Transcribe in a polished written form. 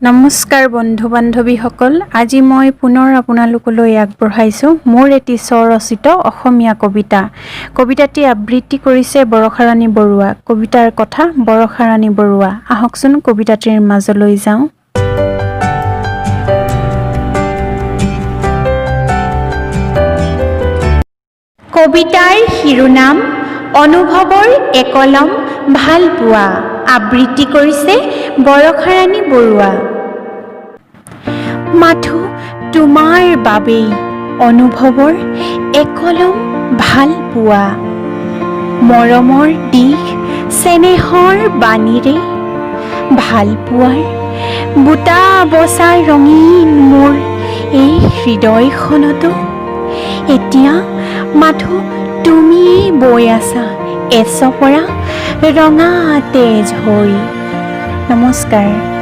নমস্কাৰ বন্ধু বান্ধৱীসকল, আজি মই পুনৰ আপোনালোকলৈ আগবঢ়াইছোঁ মোৰ এটি স্বৰচিত অসমীয়া কবিতা। কবিতাটি আবৃত্তি কৰিছে বৰষাৰাণী বৰুৱা। কবিতাৰ কথা বৰষাৰাণী বৰুৱা। আহকচোন কবিতাটিৰ মাজলৈ যাওঁ। কবিতাৰ শিৰোনাম অনুভৱৰ একলম ভাল পোৱা। আবৃত্তি কৰিছে বৰষাৰাণী বৰুৱা। মাথো তোমাৰ বাবেই অনুভৱৰ একলম ভাল পোৱা, মৰমৰ দিশ চেনেহৰ বাণীৰে ভাল পোৱাৰ বুটা বচা ৰঙীন মোৰ এই হৃদয়খনতো এতিয়া মাথো তুমিয়েই বৈ আছা এচপৰা ৰঙা তেজ হৈ। নমস্কাৰ।